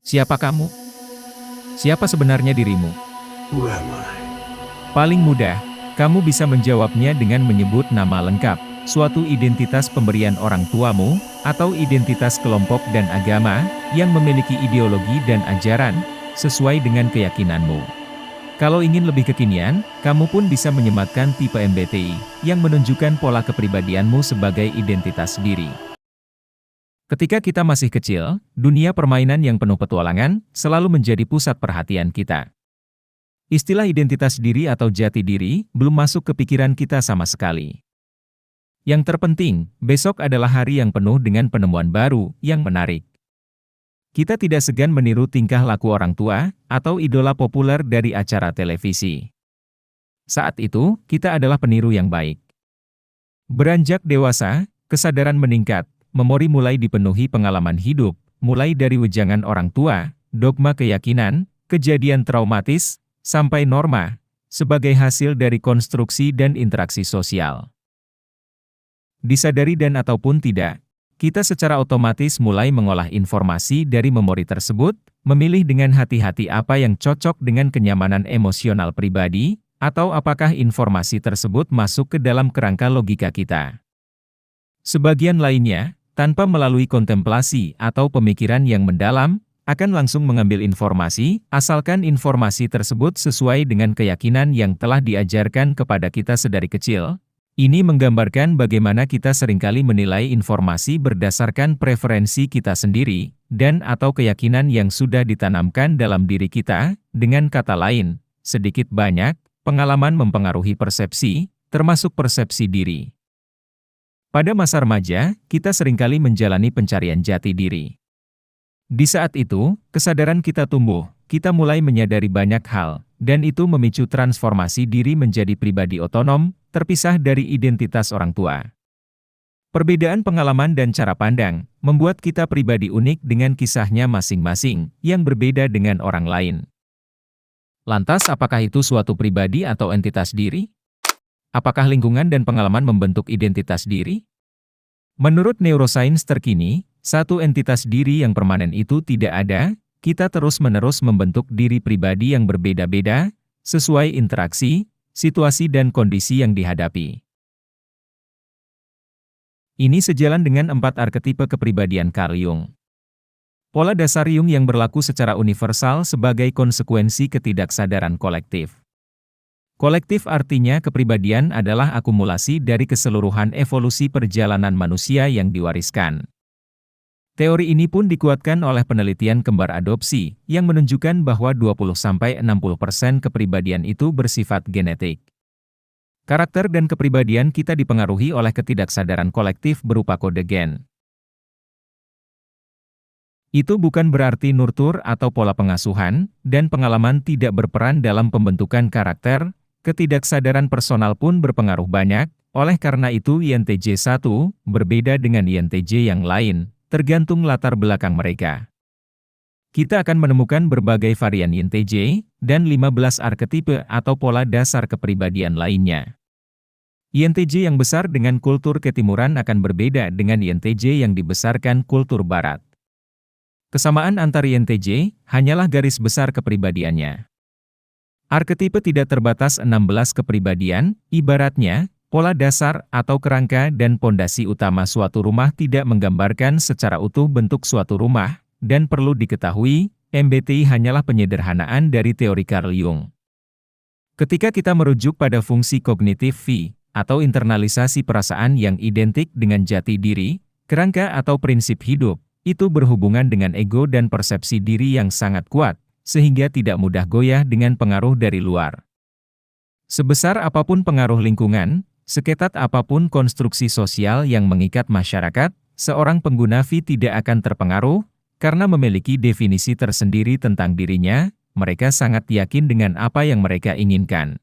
Siapa kamu? Siapa sebenarnya dirimu? Who am I? Paling mudah, kamu bisa menjawabnya dengan menyebut nama lengkap, suatu identitas pemberian orang tuamu, atau identitas kelompok dan agama, yang memiliki ideologi dan ajaran, sesuai dengan keyakinanmu. Kalau ingin lebih kekinian, kamu pun bisa menyematkan tipe MBTI, yang menunjukkan pola kepribadianmu sebagai identitas diri. Ketika kita masih kecil, dunia permainan yang penuh petualangan, selalu menjadi pusat perhatian kita. Istilah identitas diri atau jati diri, belum masuk ke pikiran kita sama sekali. Yang terpenting, besok adalah hari yang penuh dengan penemuan baru, yang menarik. Kita tidak segan meniru tingkah laku orang tua, atau idola populer dari acara televisi. Saat itu, kita adalah peniru yang baik. Beranjak dewasa, kesadaran meningkat, memori mulai dipenuhi pengalaman hidup, mulai dari wejangan orang tua, dogma keyakinan, kejadian traumatis, sampai norma, sebagai hasil dari konstruksi dan interaksi sosial. Disadari dan ataupun tidak, kita secara otomatis mulai mengolah informasi dari memori tersebut, memilih dengan hati-hati apa yang cocok dengan kenyamanan emosional pribadi, atau apakah informasi tersebut masuk ke dalam kerangka logika kita. Sebagian lainnya, tanpa melalui kontemplasi atau pemikiran yang mendalam, akan langsung mengambil informasi, asalkan informasi tersebut sesuai dengan keyakinan yang telah diajarkan kepada kita sedari kecil. Ini menggambarkan bagaimana kita seringkali menilai informasi berdasarkan preferensi kita sendiri, dan atau keyakinan yang sudah ditanamkan dalam diri kita, dengan kata lain, sedikit banyak, pengalaman mempengaruhi persepsi, termasuk persepsi diri. Pada masa remaja, kita seringkali menjalani pencarian jati diri. Di saat itu, kesadaran kita tumbuh, kita mulai menyadari banyak hal, dan itu memicu transformasi diri menjadi pribadi otonom, terpisah dari identitas orang tua. Perbedaan pengalaman dan cara pandang, membuat kita pribadi unik dengan kisahnya masing-masing, yang berbeda dengan orang lain. Lantas apakah itu suatu pribadi atau entitas diri? Apakah lingkungan dan pengalaman membentuk identitas diri? Menurut neurosains terkini, satu entitas diri yang permanen itu tidak ada, kita terus-menerus membentuk diri pribadi yang berbeda-beda, sesuai interaksi, situasi dan kondisi yang dihadapi. Ini sejalan dengan 4 arketipe kepribadian Carl Jung. Pola dasar Jung yang berlaku secara universal sebagai konsekuensi ketidaksadaran kolektif. Kolektif artinya kepribadian adalah akumulasi dari keseluruhan evolusi perjalanan manusia yang diwariskan. Teori ini pun dikuatkan oleh penelitian kembar adopsi, yang menunjukkan bahwa 20–60% kepribadian itu bersifat genetik. Karakter dan kepribadian kita dipengaruhi oleh ketidaksadaran kolektif berupa kode gen. Itu bukan berarti nurtur atau pola pengasuhan, dan pengalaman tidak berperan dalam pembentukan karakter, ketidaksadaran personal pun berpengaruh banyak, oleh karena itu INTJ1 berbeda dengan INTJ yang lain, tergantung latar belakang mereka. Kita akan menemukan berbagai varian INTJ, dan 15 arketipe atau pola dasar kepribadian lainnya. INTJ yang besar dengan kultur ketimuran akan berbeda dengan INTJ yang dibesarkan kultur barat. Kesamaan antar INTJ hanyalah garis besar kepribadiannya. Arketipe tidak terbatas 16 kepribadian, ibaratnya, pola dasar atau kerangka dan pondasi utama suatu rumah tidak menggambarkan secara utuh bentuk suatu rumah, dan perlu diketahui, MBTI hanyalah penyederhanaan dari teori Carl Jung. Ketika kita merujuk pada fungsi kognitif V, atau internalisasi perasaan yang identik dengan jati diri, kerangka atau prinsip hidup, itu berhubungan dengan ego dan persepsi diri yang sangat kuat, sehingga tidak mudah goyah dengan pengaruh dari luar. Sebesar apapun pengaruh lingkungan, seketat apapun konstruksi sosial yang mengikat masyarakat, seorang pengguna V tidak akan terpengaruh, karena memiliki definisi tersendiri tentang dirinya, mereka sangat yakin dengan apa yang mereka inginkan.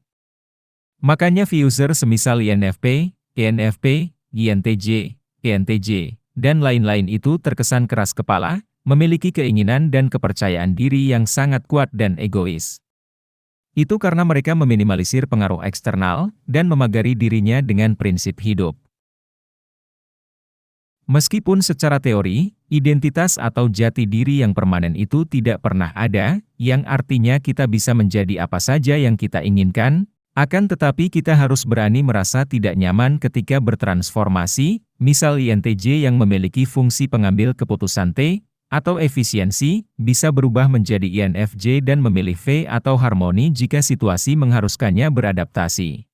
Makanya V-user semisal INFP, ENFP, INTJ, ENTJ, dan lain-lain itu terkesan keras kepala, memiliki keinginan dan kepercayaan diri yang sangat kuat dan egois. Itu karena mereka meminimalisir pengaruh eksternal, dan memagari dirinya dengan prinsip hidup. Meskipun secara teori, identitas atau jati diri yang permanen itu tidak pernah ada, yang artinya kita bisa menjadi apa saja yang kita inginkan, akan tetapi kita harus berani merasa tidak nyaman ketika bertransformasi, misal INTJ yang memiliki fungsi pengambil keputusan T, atau efisiensi, bisa berubah menjadi INFJ dan memilih V atau harmoni jika situasi mengharuskannya beradaptasi.